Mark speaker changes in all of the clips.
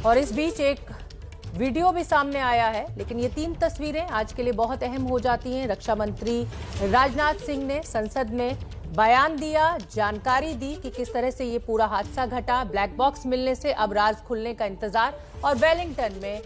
Speaker 1: और इस बीच एक वीडियो भी सामने आया है, लेकिन ये 3 तस्वीरें आज के लिए बहुत अहम हो जाती हैं। रक्षा मंत्री राजनाथ सिंह ने संसद में बयान दिया, जानकारी दी कि किस तरह से ये पूरा हादसा घटा। ब्लैक बॉक्स मिलने से अब राज खुलने का इंतजार और वेलिंगटन में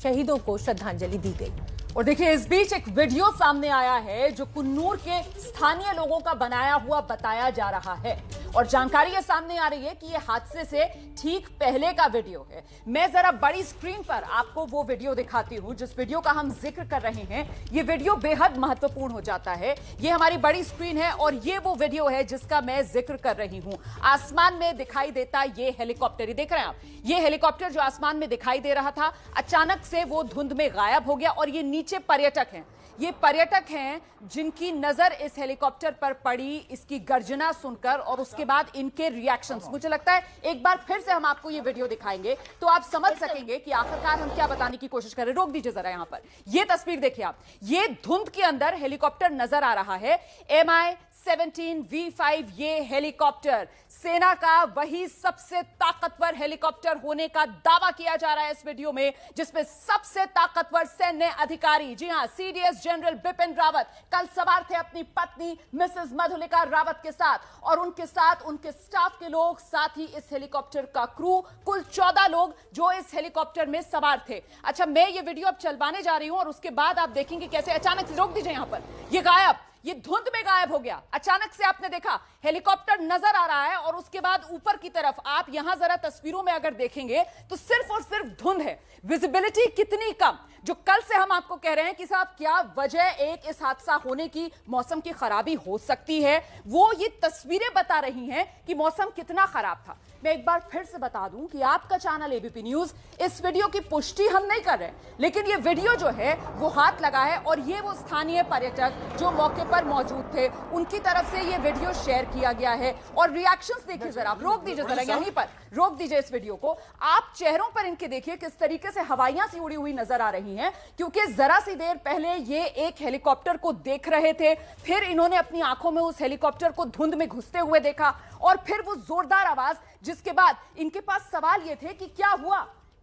Speaker 1: शहीदों को श्रद्धांजलि दी गई।
Speaker 2: और देखिए, इस बीच एक वीडियो सामने आया है जो कुन्नूर के स्थानीय लोगों का बनाया हुआ बताया जा रहा है और जानकारी ये सामने आ रही है कि ये हादसे से ठीक पहले का वीडियो है। मैं जरा बड़ी स्क्रीन पर आपको वो वीडियो दिखाती हूं जिस वीडियो का हम जिक्र कर रहे हैं। ये वीडियो बेहद महत्वपूर्ण हो जाता है। ये हमारी बड़ी स्क्रीन है और ये वो वीडियो है जिसका मैं जिक्र कर रही हूं। आसमान में दिखाई देता ये हेलीकॉप्टर, ये देख रहे हैं आप, ये हेलीकॉप्टर जो आसमान में दिखाई दे रहा था अचानक से वो धुंध में गायब हो गया। और ये नीचे पर्यटक हैं, ये पर्यटक हैं जिनकी नजर इस हेलीकॉप्टर पर पड़ी, इसकी गर्जना सुनकर और उसके बाद इनके रिएक्शंस। मुझे लगता है एक बार फिर से हम आपको ये वीडियो दिखाएंगे तो आप समझ सकेंगे कि आखिरकार हम क्या बताने की कोशिश कर रहे हैं। रोक दीजिए जरा, यहां पर ये तस्वीर देखिए आप, ये धुंध के अंदर हेलीकॉप्टर नजर आ रहा है। MI-17 V5 ये हेलीकॉप्टर सेना का वही सबसे ताकतवर हेलीकॉप्टर होने का दावा किया जा रहा है इस वीडियो में, जिसमें सबसे ताकतवर सैन्य अधिकारी, जी हां, CDS जनरल बिपिन रावत कल सवार थे अपनी पत्नी मिसेस मधुलिका रावत के साथ और उनके साथ उनके स्टाफ के लोग, साथ ही इस हेलीकॉप्टर का क्रू, कुल 14 लोग जो इस हेलीकॉप्टर में सवार थे। अच्छा, मैं ये वीडियो अब चलवाने जा रही हूं और उसके बाद आप देखेंगे कैसे अचानक से, रोक दीजिए यहां पर, ये गायब, ये धुंध में गायब हो गया। अचानक से आपने देखा हेलीकॉप्टर नजर आ रहा है और उसके बाद ऊपर की तरफ आप यहां जरा तस्वीरों में अगर देखेंगे तो सिर्फ और सिर्फ धुंध है, विजिबिलिटी कितनी कम। जो कल से हम आपको कह रहे हैं कि साहब क्या वजह एक इस हादसा होने की, मौसम की खराबी हो सकती है, वो ये तस्वीरें बता रही हैं कि मौसम कितना खराब था। मैं एक बार फिर से बता दूं कि आपका चैनल ABP न्यूज इस वीडियो की पुष्टि हम नहीं कर रहे, लेकिन ये वीडियो जो है वो हाथ लगा है और ये वो स्थानीय पर्यटक जो मौके पर मौजूद थे उनकी तरफ से ये वीडियो शेयर किया गया है। और रिएक्शंस देखिए जरा, आप रोक दीजिए जरा, यहीं पर रोक दीजिए इस वीडियो को। आप चेहरों पर इनके देखिए किस तरीके से हवाइयां सी उड़ी हुई नजर आ रही हैं, क्योंकि जरा सी देर पहले ये एक हेलीकॉप्टर को देख रहे थे, फिर इन्होंने अपनी आंखों में उस हेलीकॉप्टर को धुंध में घुसते हुए देखा और फिर वो जोरदार आवाज, जिसके बाद इनके पास सवाल ये थे कि क्या हुआ,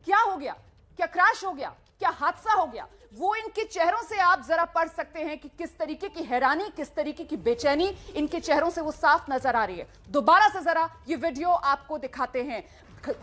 Speaker 2: क्या हो गया, क्या क्रैश हो गया, क्या हादसा हो गया। वो इनके चेहरों से आप जरा पढ़ सकते हैं कि किस तरीके की हैरानी, किस तरीके की बेचैनी इनके चेहरों से वो साफ नजर आ रही है। दोबारा से जरा ये वीडियो आपको दिखाते हैं।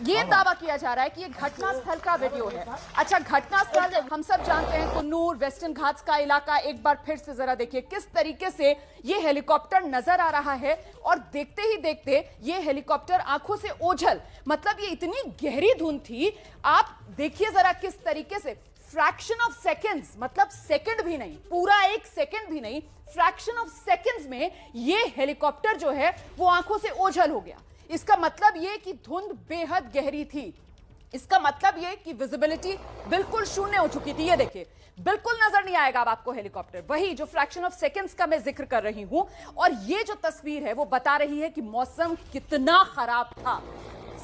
Speaker 2: ये दावा किया जा रहा है कि ये घटना स्थल का वीडियो है। अच्छा, घटना स्थल हम सब जानते हैं कुन्नूर, वेस्टर्न घाट्स का इलाका। एक बार फिर से जरा देखिए किस तरीके से ये हेलीकॉप्टर नजर आ रहा है और देखते ही देखते ये हेलीकॉप्टर आंखों से ओझल, मतलब ये इतनी गहरी धुंध थी। आप देखिए जरा किस तरीके से फ्रैक्शन ऑफ सेकेंड्स, मतलब सेकंड भी नहीं, पूरा 1 सेकंड भी नहीं, फ्रैक्शन ऑफ सेकेंड्स में ये हेलीकॉप्टर जो है वो आंखों से ओझल हो गया। इसका मतलब यह कि धुंध बेहद गहरी थी, इसका मतलब यह कि विजिबिलिटी बिल्कुल शून्य हो चुकी थी। ये देखिए, बिल्कुल नजर नहीं आएगा अब आपको हेलीकॉप्टर, वही जो फ्रैक्शन ऑफ सेकंड्स का मैं जिक्र कर रही हूं। और ये जो तस्वीर है वो बता रही है कि मौसम कितना खराब था।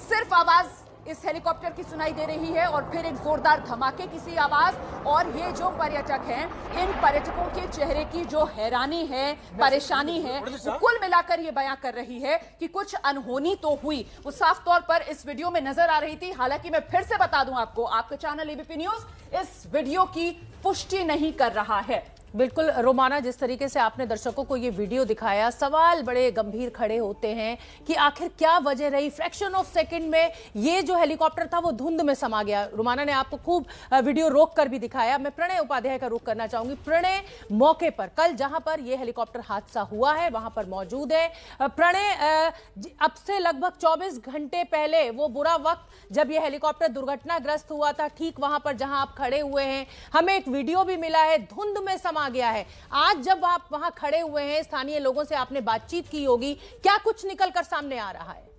Speaker 2: सिर्फ आवाज इस हेलीकॉप्टर की सुनाई दे रही है और फिर एक जोरदार धमाके की सी आवाज। और ये जो पर्यटक हैं, इन पर्यटकों के चेहरे की जो हैरानी है, परेशानी है, वो कुल मिलाकर ये बयां कर रही है कि कुछ अनहोनी तो हुई। वो साफ तौर पर इस वीडियो में नजर आ रही थी। हालांकि मैं फिर से बता दूं आपको, आपका चैनल ABP न्यूज इस वीडियो की पुष्टि नहीं कर रहा है।
Speaker 1: बिल्कुल रोमाना, जिस तरीके से आपने दर्शकों को ये वीडियो दिखाया, सवाल बड़े गंभीर खड़े होते हैं कि आखिर क्या वजह रही, फ्रैक्शन ऑफ सेकंड में ये जो हेलीकॉप्टर था वो धुंध में समा गया। रोमाना ने आपको खूब वीडियो रोक कर भी दिखाया। मैं प्रणय उपाध्याय का रुख करना चाहूंगी। प्रणय, मौके पर कल जहां पर यह हेलीकॉप्टर हादसा हुआ है वहां पर मौजूद है। प्रणय, अब से लगभग 24 घंटे पहले वो बुरा वक्त जब यह हेलीकॉप्टर दुर्घटनाग्रस्त हुआ था, ठीक वहां पर जहां आप खड़े हुए हैं, हमें एक वीडियो भी मिला है, धुंध में समा गया है। आज जब आप वहां खड़े हुए हैं, स्थानीय लोगों से आपने बातचीत की होगी, क्या कुछ निकलकर सामने आ रहा है?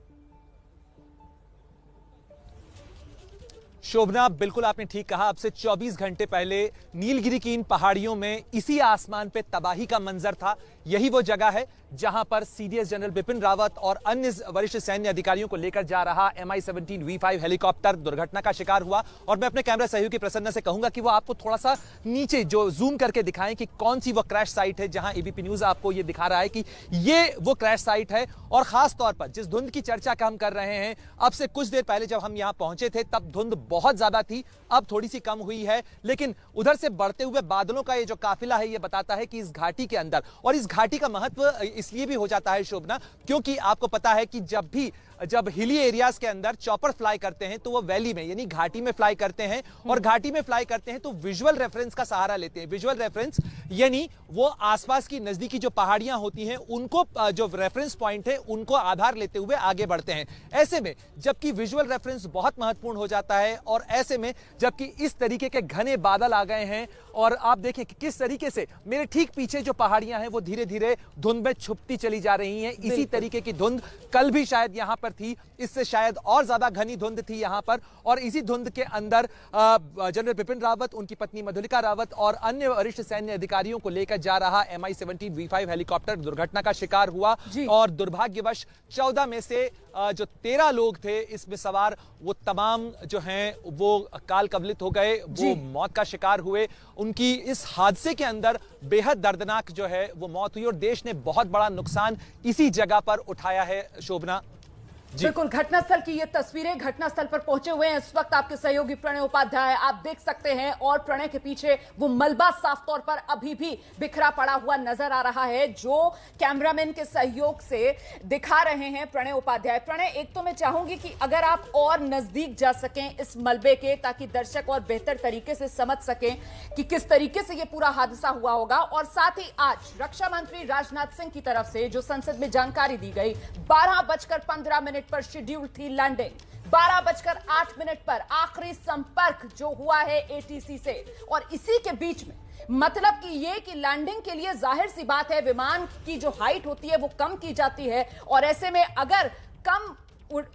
Speaker 3: शोभना, बिल्कुल आपने ठीक कहा। अब से 24 घंटे पहले नीलगिरी की इन पहाड़ियों में इसी आसमान पे तबाही का मंजर था। यही वो जगह है जहां पर सीडीएस जनरल बिपिन रावत और अन्य वरिष्ठ सैन्य अधिकारियों को लेकर जा रहा MI-17 V5 हेलीकॉप्टर दुर्घटना का शिकार हुआ। और मैं अपने कैमरा सहयोगी प्रसन्न से कहूंगा कि वो आपको थोड़ा सा नीचे जो जूम करके दिखाएं कि कौन सी वो क्रैश साइट है, जहां एबीपी न्यूज आपको ये दिखा रहा है कि ये वो क्रैश साइट है। और खास तौर पर जिस धुंध की चर्चा का हम कर रहे हैं, अब से कुछ देर पहले जब हम यहां पहुंचे थे तब धुंध बहुत ज्यादा थी, अब थोड़ी सी कम हुई है। लेकिन उधर से बढ़ते हुए बादलों का ये जो काफिला है, ये बताता है कि इस घाटी के अंदर, और इस घाटी का महत्व इसलिए भी हो जाता है शोभना, क्योंकि आपको पता है कि जब हिली एरियाज के अंदर चॉपर फ्लाई करते हैं तो वो वैली में यानी घाटी में फ्लाई करते हैं, और घाटी में फ्लाई करते हैं तो विजुअल रेफरेंस का सहारा लेते हैं। विजुअल रेफरेंस यानी वो आसपास की नजदीकी जो पहाड़ियां होती हैं उनको, जो रेफरेंस पॉइंट है उनको आधार लेते हुए आगे बढ़ते हैं। ऐसे में जबकि विजुअल रेफरेंस बहुत महत्वपूर्ण हो जाता है, और ऐसे में जबकि इस तरीके के घने बादल आ गए हैं, और आप देखें कि किस तरीके से मेरे ठीक पीछे जो पहाड़ियां हैं वो धीरे धीरे धुंध में छुपती चली जा रही हैं। इसी तरीके की धुंध कल भी शायद यहां पर थी, इससे शायद और ज्यादा घनी धुंध थी यहां पर। और इसी धुंध के अंदर जनरल बिपिन रावत, उनकी पत्नी मधुलिका रावत और अन्य वरिष्ठ सैन्य अधिकारियों को लेकर जा रहा MI-17 V5 हेलीकॉप्टर दुर्घटना का शिकार हुआ। और दुर्भाग्यवश 14 में से जो 13 लोग थे इसमें सवार, वो तमाम जो हैं वो काल कवलित हो गए, वो मौत का शिकार हुए। उनकी इस हादसे के अंदर बेहद दर्दनाक जो है वो मौत हुई, और देश ने बहुत बड़ा नुकसान इसी जगह पर उठाया है शोभना।
Speaker 2: बिल्कुल, घटनास्थल की ये तस्वीरें, घटनास्थल पर पहुंचे हुए हैं इस वक्त आपके सहयोगी प्रणय उपाध्याय, आप देख सकते हैं। और प्रणय के पीछे वो मलबा साफ तौर पर अभी भी बिखरा पड़ा हुआ नजर आ रहा है, जो कैमरामैन के सहयोग से दिखा रहे हैं प्रणय उपाध्याय। प्रणय, एक तो मैं चाहूंगी कि अगर आप और नजदीक जा सकें इस मलबे के, ताकि दर्शक और बेहतर तरीके से समझ सकें कि किस तरीके से ये पूरा हादसा हुआ होगा। और साथ ही आज रक्षा मंत्री राजनाथ सिंह की तरफ से जो संसद में जानकारी दी गई, 12:15 पर शेड्यूल थी लैंडिंग, 12:08 पर आखिरी संपर्क जो हुआ है ATC से, और इसी के बीच में मतलब कि ये कि लैंडिंग के लिए जाहिर सी बात है विमान की जो हाइट होती है वो कम की जाती है, और ऐसे में अगर कम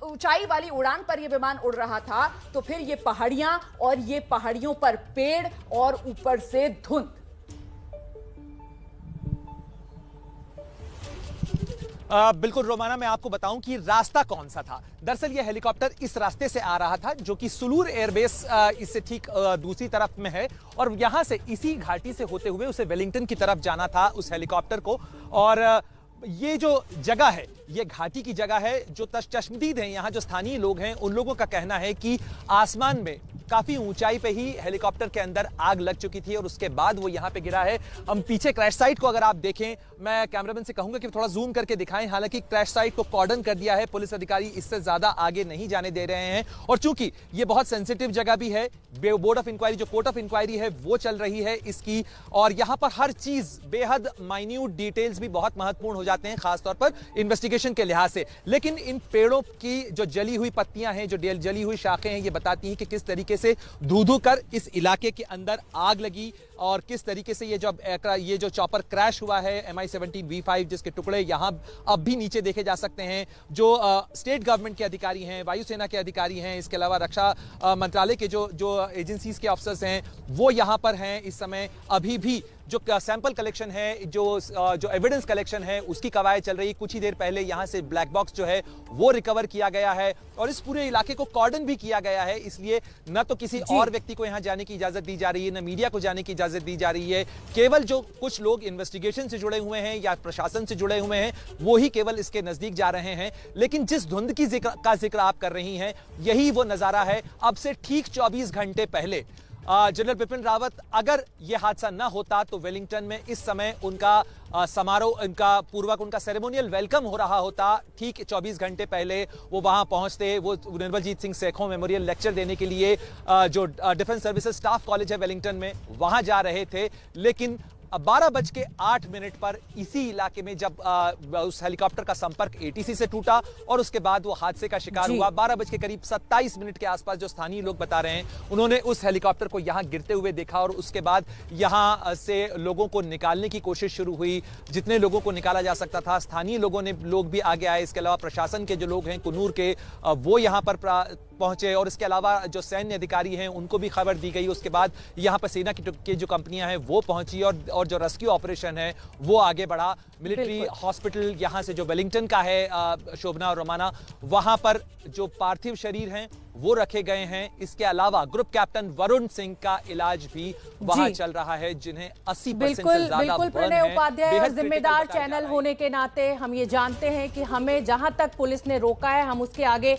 Speaker 2: ऊंचाई वाली उड़ान पर यह विमान उड़ रहा था तो फिर ये पहाड़ियां, और ये पहाड़ियों पर पेड़, और ऊपर से धुंध।
Speaker 3: बिल्कुल रोमाना, मैं आपको बताऊं कि रास्ता कौन सा था। दरअसल यह हेलीकॉप्टर इस रास्ते से आ रहा था जो कि सुलूर एयरबेस इससे ठीक दूसरी तरफ में है, और यहां से इसी घाटी से होते हुए उसे वेलिंगटन की तरफ जाना था उस हेलीकॉप्टर को। और ये जो जगह है, ये घाटी की जगह है। जो चश्मदीद हैं यहाँ, जो स्थानीय लोग हैं, उन लोगों का कहना है कि आसमान में काफी ऊंचाई पे ही हेलीकॉप्टर के अंदर आग लग चुकी थी, और उसके बाद वो यहाँ पे गिरा है। हम पीछे क्रैश साइट को अगर आप देखें, मैं कैमरामैन से कहूंगा कि थोड़ा जूम करके दिखाएं। हालांकि क्रैश साइट को कॉर्डन कर दिया है, पुलिस अधिकारी इससे ज्यादा आगे नहीं जाने दे रहे हैं। और चूंकि ये बहुत सेंसिटिव जगह भी है, बोर्ड ऑफ इंक्वायरी, जो कोर्ट ऑफ इंक्वायरी है वो चल रही है इसकी, और यहाँ पर हर चीज बेहद माइन्यूट डिटेल्स भी बहुत महत्वपूर्ण हो जाते हैं, खासतौर पर इन्वेस्टिगेशन के लिहाज से। लेकिन इन पेड़ों की जो जली हुई पत्तियां हैं, जो जली हुई शाखें हैं, ये बताती हैं कि किस तरीके से धू-धू कर इस इलाके के अंदर आग लगी, और किस तरीके से ये जो चॉपर क्रैश हुआ है MI-17 V5, जिसके टुकड़े यहां अब भी नीचे देखे जा सकते हैं। जो स्टेट गवर्नमेंट के अधिकारी हैं, वायुसेना के अधिकारी हैं, इसके अलावा रक्षा मंत्रालय के जो एजेंसीज के ऑफिसर्स हैं, वो यहां पर हैं इस समय। अभी भी जो सैंपल कलेक्शन है, जो एविडेंस कलेक्शन है, उसकी कवायद चल रही। कुछ ही देर पहले यहां से ब्लैक बॉक्स जो है वो रिकवर किया गया है, और इस पूरे इलाके को कॉर्डन भी किया गया है। इसलिए न तो किसी और व्यक्ति को यहां जाने की इजाजत दी जा रही है, न मीडिया को जाने की इजाजत दी जा रही है। केवल जो कुछ लोग इन्वेस्टिगेशन से जुड़े हुए हैं या प्रशासन से जुड़े हुए हैं, वो ही केवल इसके नजदीक जा रहे हैं। लेकिन जिस धुंध की जिक्र आप कर रही हैं, यही वो नजारा है अब से ठीक 24 घंटे पहले। जनरल बिपिन रावत, अगर यह हादसा न होता तो वेलिंगटन में इस समय उनका समारोह, उनका सेरेमोनियल वेलकम हो रहा होता। ठीक 24 घंटे पहले वो वहां पहुंचते, वो निर्मलजीत सिंह सेखों मेमोरियल लेक्चर देने के लिए जो डिफेंस सर्विसेज स्टाफ कॉलेज है वेलिंगटन में, वहां जा रहे थे। लेकिन 12:08 पर इसी इलाके में जब उस हेलीकॉप्टर का संपर्क ATC से टूटा, और उसके बाद वो हादसे का शिकार हुआ। 12:27 के आसपास जो स्थानीय लोग बता रहे हैं, उन्होंने उस हेलीकॉप्टर को यहां गिरते हुए देखा, और उसके बाद यहां से लोगों को निकालने की कोशिश शुरू हुई। जितने लोगों को निकाला जा सकता था, स्थानीय लोग भी आगे आए। इसके अलावा प्रशासन के जो लोग हैं कुन्नूर के, वो यहां पर पहुंचे और इसके अलावा जो सैन्य अधिकारी हैं उनको भी खबर दी गई। उसके बाद यहां पर सेना की जो कंपनियां हैं वो पहुंची और जो रेस्क्यू ऑपरेशन है वो आगे बढ़ा। मिलिट्री हॉस्पिटल यहां से जो वेलिंगटन का है शोभना और रोमाना, वहां पर जो पार्थिव शरीर हैं वो रखे गए हैं। इसके अलावा ग्रुप कैप्टन वरुण सिंह का इलाज भी वहां चल रहा है, जिन्हें 80% से ज्यादा
Speaker 1: बिल्कुल प्रणय उपाध्याय, और जिम्मेदार चैनल होने के नाते हम ये जानते हैं कि हमें जहां तक पुलिस ने रोका है हम उसके आगे